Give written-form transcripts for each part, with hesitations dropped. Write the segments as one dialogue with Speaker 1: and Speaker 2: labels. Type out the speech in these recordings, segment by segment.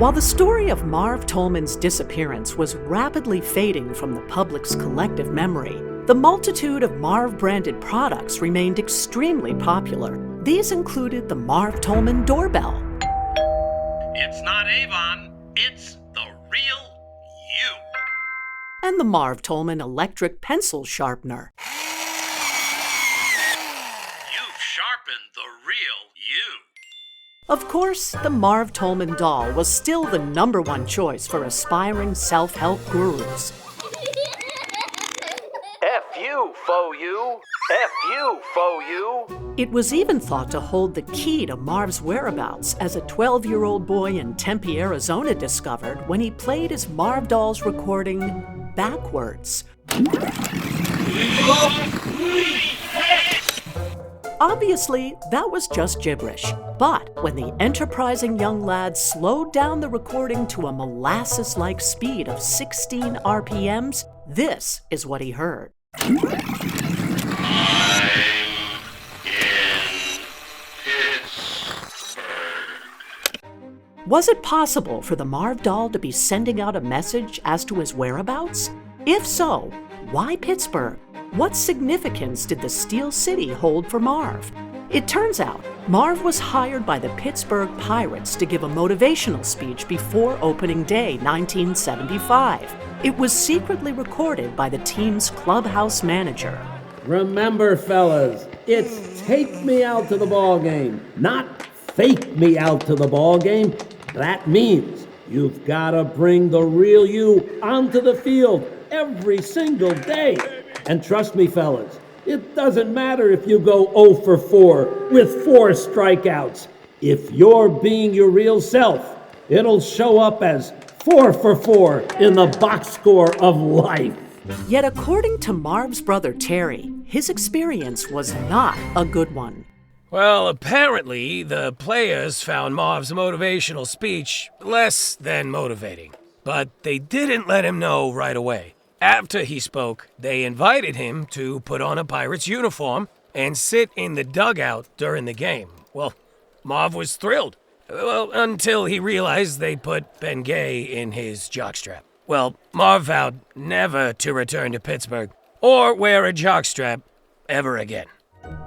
Speaker 1: While the story of Marv Tollman's disappearance was rapidly fading from the public's collective memory, the multitude of Marv-branded products remained extremely popular. These included the Marv Tollman doorbell.
Speaker 2: It's not Avon, it's the real you.
Speaker 1: And the Marv Tollman electric pencil sharpener.
Speaker 2: You've sharpened the real you.
Speaker 1: Of course, the Marv Tollman doll was still the #1 choice for aspiring self-help gurus.
Speaker 3: F you, faux you. F you, faux you.
Speaker 1: It was even thought to hold the key to Marv's whereabouts, as a 12-year-old boy in Tempe, Arizona discovered when he played his Marv doll's recording backwards. Obviously, that was just gibberish. But when the enterprising young lad slowed down the recording to a molasses-like speed of 16 RPMs, this is what he heard.
Speaker 2: I'm in Pittsburgh.
Speaker 1: Was it possible for the Marv doll to be sending out a message as to his whereabouts? If so, why Pittsburgh? What significance did the Steel City hold for Marv? It turns out, Marv was hired by the Pittsburgh Pirates to give a motivational speech before opening day 1975. It was secretly recorded by the team's clubhouse manager.
Speaker 4: Remember, fellas, it's take me out to the ball game, not fake me out to the ball game. That means you've got to bring the real you onto the field every single day. And trust me, fellas, it doesn't matter if you go 0 for 4 with 4 strikeouts. If you're being your real self, it'll show up as 4 for 4 in the box score of life.
Speaker 1: Yet according to Marv's brother Terry, his experience was not a good one.
Speaker 5: Well, apparently, the players found Marv's motivational speech less than motivating. But they didn't let him know right away. After he spoke, they invited him to put on a Pirates uniform and sit in the dugout during the game. Well, Marv was thrilled. Well, until he realized they put Bengay in his jockstrap. Well, Marv vowed never to return to Pittsburgh or wear a jockstrap ever again.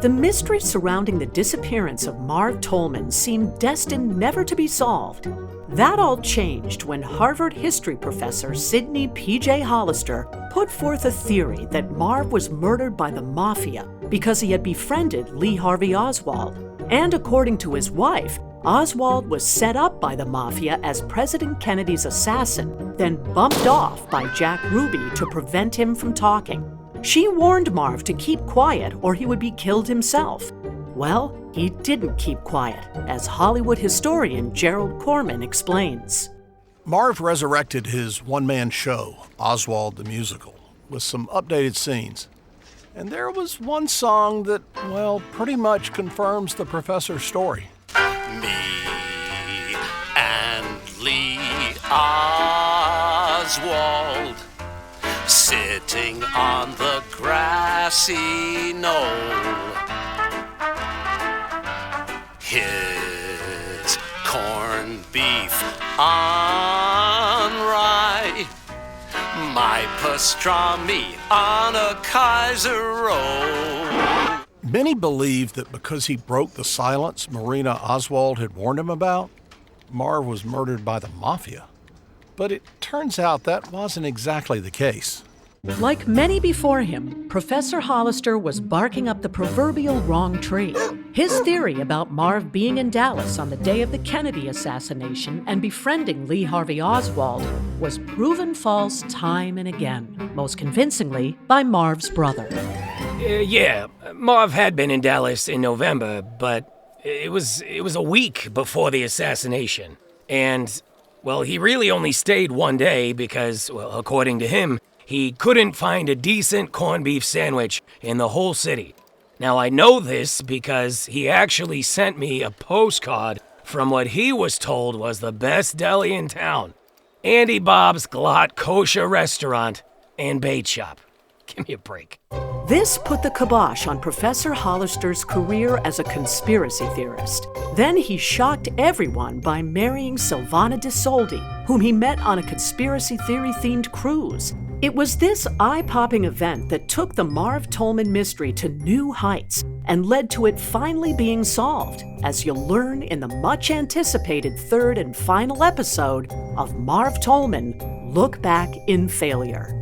Speaker 1: The mystery surrounding the disappearance of Marv Tollman seemed destined never to be solved. That all changed when Harvard history professor Sidney P.J. Hollister put forth a theory that Marv was murdered by the mafia because he had befriended Lee Harvey Oswald. And according to his wife, Oswald was set up by the mafia as President Kennedy's assassin, then bumped off by Jack Ruby to prevent him from talking. She warned Marv to keep quiet or he would be killed himself. Well, he didn't keep quiet, as Hollywood historian Gerald Corman explains.
Speaker 6: Marv resurrected his one-man show, Oswald the Musical, with some updated scenes. And there was one song that, well, pretty much confirms the professor's story.
Speaker 2: Me and Lee Oswald, sitting on the grassy knoll. His corned beef on rye, my pastrami on a Kaiser roll.
Speaker 6: Many believe that because he broke the silence Marina Oswald had warned him about, Marv was murdered by the mafia. But it turns out that wasn't exactly the case.
Speaker 1: Like many before him, Professor Hollister was barking up the proverbial wrong tree. His theory about Marv being in Dallas on the day of the Kennedy assassination and befriending Lee Harvey Oswald was proven false time and again, most convincingly by Marv's brother.
Speaker 5: Yeah, Marv had been in Dallas in November, but it was a week before the assassination. And, well, he really only stayed one day because, well, according to him, he couldn't find a decent corned beef sandwich in the whole city. Now, I know this because he actually sent me a postcard from what he was told was the best deli in town, Andy Bob's Glot Kosher Restaurant and Bait Shop. Give me a break.
Speaker 1: This put the kibosh on Professor Hollister's career as a conspiracy theorist. Then he shocked everyone by marrying Silvana Disoldi, whom he met on a conspiracy theory-themed cruise. It was this eye-popping event that took the Marv Tollman mystery to new heights and led to it finally being solved, as you'll learn in the much-anticipated third and final episode of Marv Tollman, Look Back in Failure.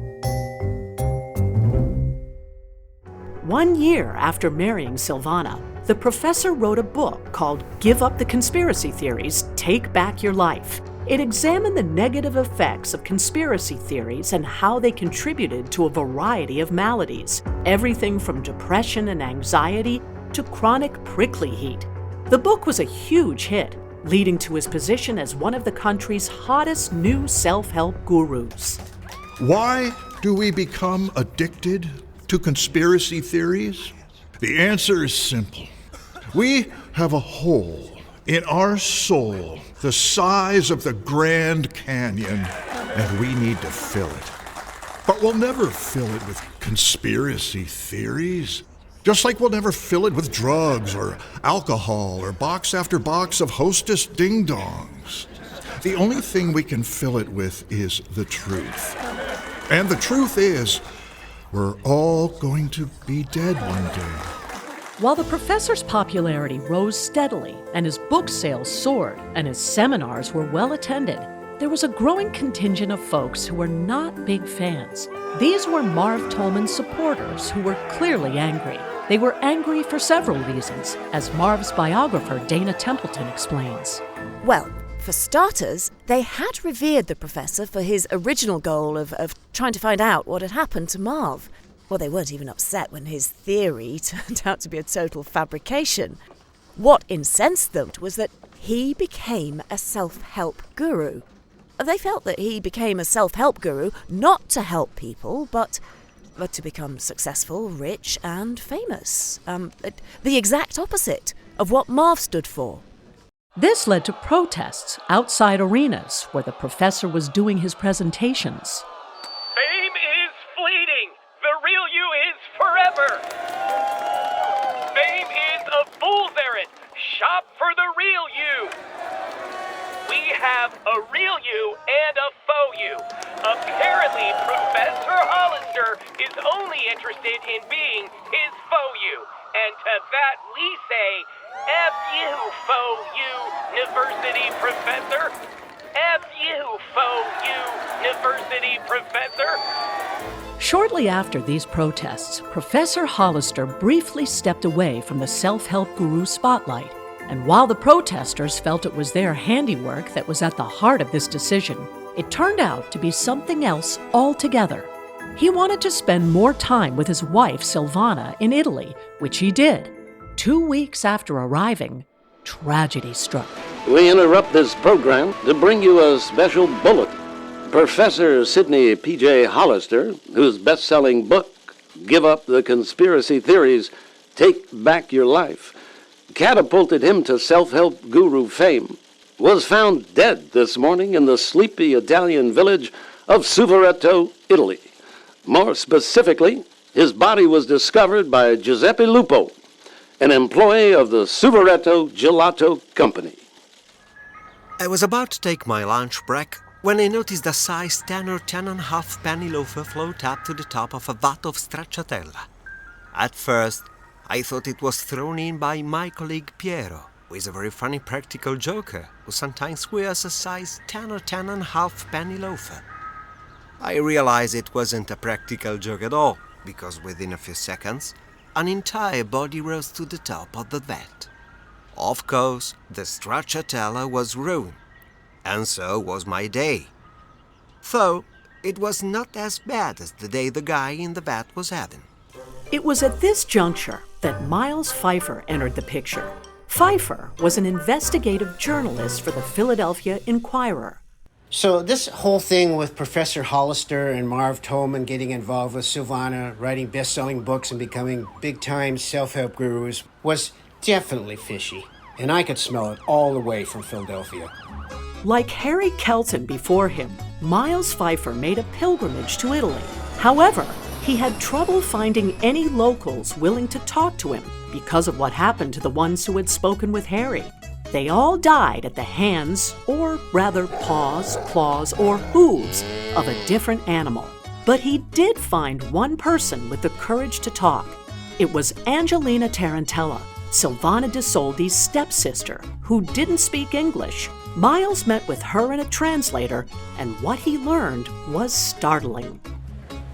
Speaker 1: 1 year after marrying Silvana, the professor wrote a book called Give Up the Conspiracy Theories, Take Back Your Life. It examined the negative effects of conspiracy theories and how they contributed to a variety of maladies, everything from depression and anxiety to chronic prickly heat. The book was a huge hit, leading to his position as one of the country's hottest new self-help gurus.
Speaker 7: Why do we become addicted to conspiracy theories? The answer is simple. We have a hole in our soul the size of the Grand Canyon, and we need to fill it. But we'll never fill it with conspiracy theories, just like we'll never fill it with drugs or alcohol or box after box of Hostess ding-dongs. The only thing we can fill it with is the truth. And the truth is, we're all going to be dead one day.
Speaker 1: While the professor's popularity rose steadily and his book sales soared and his seminars were well attended, there was a growing contingent of folks who were not big fans. These were Marv Tollman's supporters who were clearly angry. They were angry for several reasons, as Marv's biographer Dana Templeton explains.
Speaker 8: Well, for starters, they had revered the professor for his original goal of trying to find out what had happened to Marv. Well, they weren't even upset when his theory turned out to be a total fabrication. What incensed them was that he became a self-help guru. They felt that he became a self-help guru not to help people, but to become successful, rich, and famous. The exact opposite of what Marv stood for.
Speaker 1: This led to protests outside arenas where the professor was doing his presentations.
Speaker 3: Fame is fleeting. The real you is forever. Fame is a fool's errand. Shop for the real you. We have a real you and a faux you. Apparently, Professor Hollister is only interested in being his faux you. And to that we say, F you, faux you, University Professor. F you, faux you, University Professor.
Speaker 1: Shortly after these protests, Professor Hollister briefly stepped away from the self-help guru spotlight. And while the protesters felt it was their handiwork that was at the heart of this decision, it turned out to be something else altogether. He wanted to spend more time with his wife, Silvana, in Italy, which he did. 2 weeks after arriving, tragedy struck.
Speaker 9: We interrupt this program to bring you a special bulletin. Professor Sidney P.J. Hollister, whose best-selling book, Give Up the Conspiracy Theories, Take Back Your Life, catapulted him to self-help guru fame, was found dead this morning in the sleepy Italian village of Suvereto, Italy. More specifically, his body was discovered by Giuseppe Lupo, an employee of the Suvereto Gelato Company.
Speaker 10: I was about to take my lunch break when I noticed a size 10 or 10.5 penny loafer float up to the top of a vat of stracciatella. At first, I thought it was thrown in by my colleague Piero, who is a very funny practical joker who sometimes wears a size 10 or 10.5 penny loafer. I realized it wasn't a practical joke at all, because within a few seconds, an entire body rose to the top of the vat. Of course, the stracciatella was ruined, and so was my day. Though, it was not as bad as the day the guy in the vat was having.
Speaker 1: It was at this juncture that Miles Pfeiffer entered the picture. Pfeiffer was an investigative journalist for the Philadelphia Inquirer.
Speaker 11: So this whole thing with Professor Hollister and Marv Tollman getting involved with Silvana, writing best-selling books and becoming big-time self-help gurus was definitely fishy. And I could smell it all the way from Philadelphia.
Speaker 1: Like Harry Kelton before him, Miles Pfeiffer made a pilgrimage to Italy. However, he had trouble finding any locals willing to talk to him because of what happened to the ones who had spoken with Harry. They all died at the hands, or rather paws, claws, or hooves of a different animal. But he did find one person with the courage to talk. It was Angelina Tarantella, Silvana Disoldi's stepsister, who didn't speak English. Miles met with her and a translator, and what he learned was startling.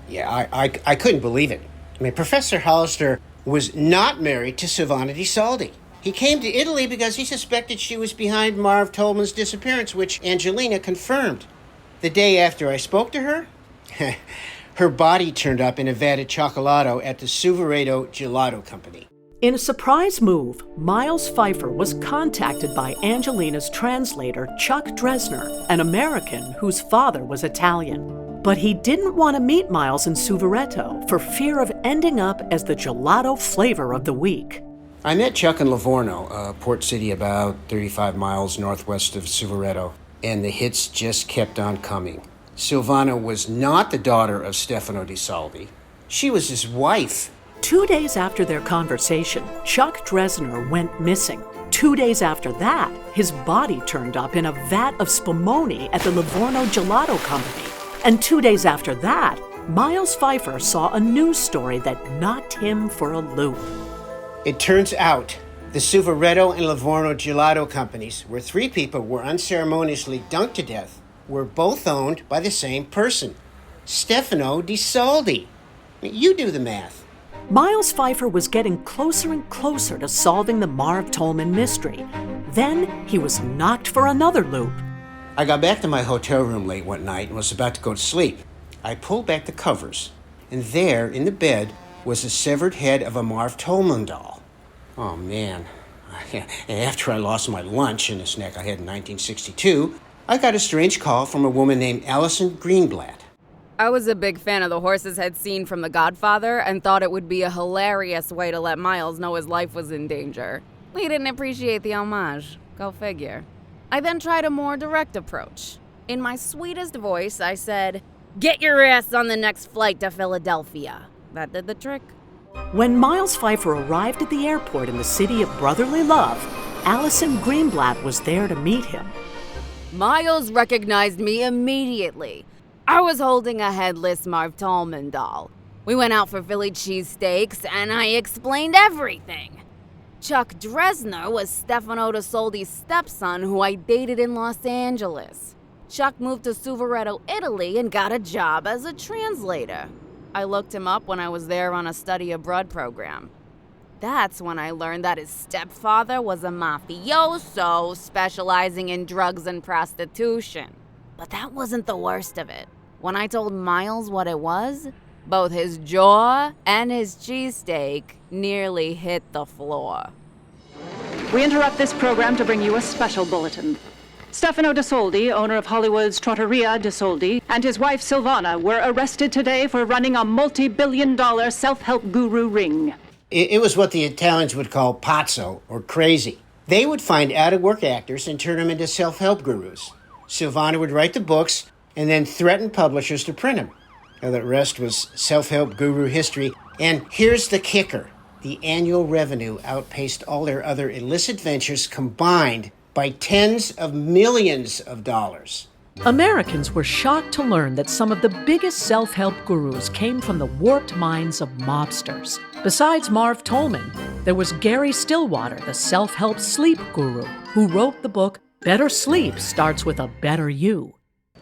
Speaker 11: Yeah, I couldn't believe it. I mean, Professor Hollister was not married to Silvana Disoldi. He came to Italy because he suspected she was behind Marv Tollman's disappearance, which Angelina confirmed. The day after I spoke to her, her body turned up in a vat of cioccolato at the Suburban Gelato Company.
Speaker 1: In a surprise move, Miles Pfeiffer was contacted by Angelina's translator, Chuck Dresner, an American whose father was Italian. But he didn't want to meet Miles in Suvereto for fear of ending up as the gelato flavor of the week.
Speaker 11: I met Chuck in Livorno, a port city about 35 miles northwest of Suvereto, and the hits just kept on coming. Silvana was not the daughter of Stefano Disoldi. She was his wife.
Speaker 1: 2 days after their conversation, Chuck Dresner went missing. 2 days after that, his body turned up in a vat of spumoni at the Livorno Gelato Company. And 2 days after that, Miles Pfeiffer saw a news story that knocked him for a loop.
Speaker 11: It turns out the Suvereto and Livorno Gelato Companies, where 3 people were unceremoniously dunked to death, were both owned by the same person, Stefano Disoldi. You do the math.
Speaker 1: Miles Pfeiffer was getting closer and closer to solving the Marv Tollman mystery. Then he was knocked for another loop.
Speaker 11: I got back to my hotel room late one night and was about to go to sleep. I pulled back the covers, and there, in the bed, was the severed head of a Marv Tollman doll. Oh, man. After I lost my lunch in a snack I had in 1962, I got a strange call from a woman named Allison Greenblatt.
Speaker 12: I was a big fan of the horse's head scene from The Godfather and thought it would be a hilarious way to let Miles know his life was in danger. We didn't appreciate the homage. Go figure. I then tried a more direct approach. In my sweetest voice, I said, "Get your ass on the next flight to Philadelphia." That did the trick.
Speaker 1: When Miles Pfeiffer arrived at the airport in the city of brotherly love, Allison Greenblatt was there to meet him.
Speaker 12: Miles recognized me immediately. I was holding a headless Marv Tollman doll. We went out for Philly cheesesteaks, and I explained everything. Chuck Dresner was Stefano Disoldi's stepson, who I dated in Los Angeles. Chuck moved to Suvereto, Italy, and got a job as a translator. I looked him up when I was there on a study abroad program. That's when I learned that his stepfather was a mafioso specializing in drugs and prostitution. But that wasn't the worst of it. When I told Miles what it was, both his jaw and his cheesesteak nearly hit the floor.
Speaker 13: We interrupt this program to bring you a special bulletin. Stefano Disoldi, owner of Hollywood's Trattoria Disoldi, and his wife Silvana were arrested today for running a multi-billion-dollar self-help guru ring.
Speaker 11: It was what the Italians would call pazzo, or crazy. They would find out-of-work actors and turn them into self-help gurus. Silvana would write the books and then threaten publishers to print them. Now, the rest was self-help guru history. And here's the kicker. The annual revenue outpaced all their other illicit ventures combined by tens of millions of dollars.
Speaker 1: Americans were shocked to learn that some of the biggest self-help gurus came from the warped minds of mobsters. Besides Marv Tollman, there was Gary Stillwater, the self-help sleep guru, who wrote the book Better Sleep Starts with a Better You.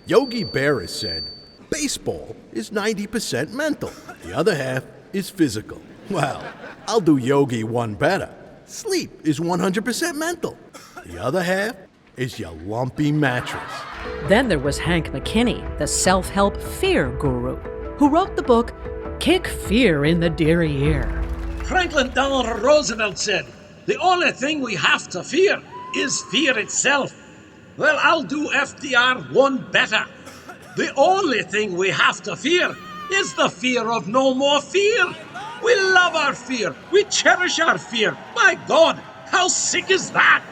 Speaker 14: Yogi Berra said, baseball is 90% mental. The other half is physical. Well, I'll do Yogi one better. Sleep is 100% mental. The other half is your lumpy mattress.
Speaker 1: Then there was Hank McKinney, the self-help fear guru, who wrote the book Kick Fear in the Deary Ear.
Speaker 2: Franklin Delano Roosevelt said, "The only thing we have to fear is fear itself." Well, I'll do FDR one better. The only thing we have to fear is the fear of no more fear. We love our fear. We cherish our fear. My God, how sick is that?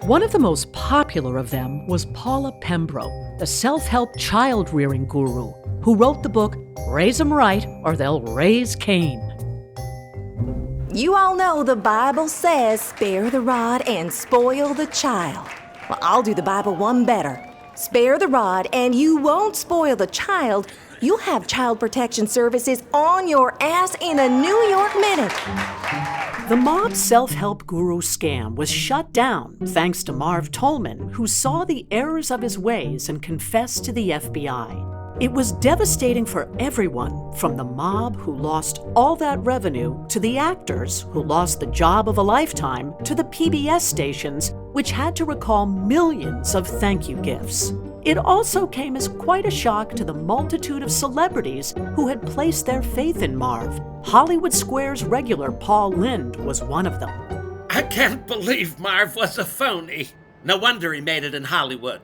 Speaker 1: One of the most popular of them was Paula Pembroke, the self-help child-rearing guru, who wrote the book Raise 'em Right or They'll Raise Cain.
Speaker 15: You all know the Bible says, spare the rod and spoil the child. Well, I'll do the Bible one better. Spare the rod and you won't spoil the child. You'll have child protection services on your ass in a New York minute.
Speaker 1: The mob self-help guru scam was shut down thanks to Marv Tollman, who saw the errors of his ways and confessed to the FBI. It was devastating for everyone, from the mob who lost all that revenue, to the actors who lost the job of a lifetime, to the PBS stations, which had to recall millions of thank you gifts. It also came as quite a shock to the multitude of celebrities who had placed their faith in Marv. Hollywood Square's regular Paul Lynde was one of them.
Speaker 16: I can't believe Marv was a phony. No wonder he made it in Hollywood.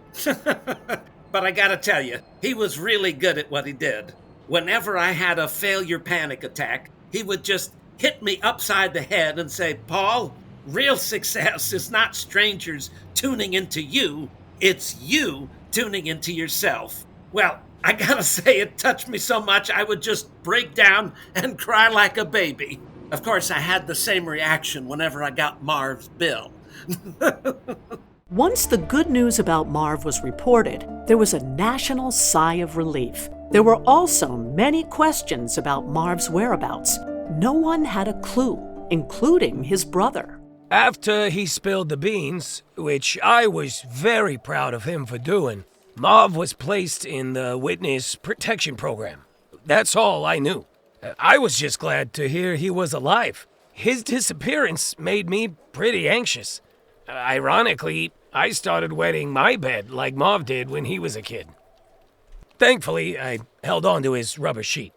Speaker 16: But I gotta tell you, he was really good at what he did. Whenever I had a failure panic attack, he would just hit me upside the head and say, Paul, real success is not strangers tuning into you, it's you tuning into yourself. Well, I gotta say, it touched me so much I would just break down and cry like a baby. Of course, I had the same reaction whenever I got Marv's bill.
Speaker 1: Once the good news about Marv was reported, there was a national sigh of relief. There were also many questions about Marv's whereabouts. No one had a clue, including his brother.
Speaker 5: After he spilled the beans, which I was very proud of him for doing, Marv was placed in the Witness Protection Program. That's all I knew. I was just glad to hear he was alive. His disappearance made me pretty anxious. Ironically, I started wetting my bed like Marv did when he was a kid. Thankfully, I held on to his rubber sheet.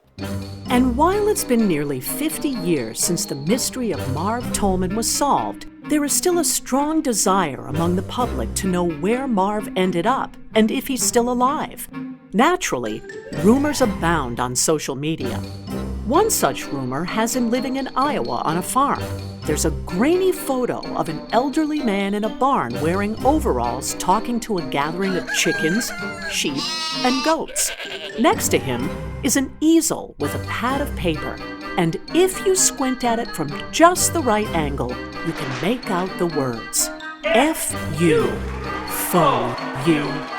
Speaker 1: And while it's been nearly 50 years since the mystery of Marv Tollman was solved, there is still a strong desire among the public to know where Marv ended up and if he's still alive. Naturally, rumors abound on social media. One such rumor has him living in Iowa on a farm. There's a grainy photo of an elderly man in a barn wearing overalls talking to a gathering of chickens, sheep, and goats. Next to him is an easel with a pad of paper, and if you squint at it from just the right angle, you can make out the words, F-U, faux you.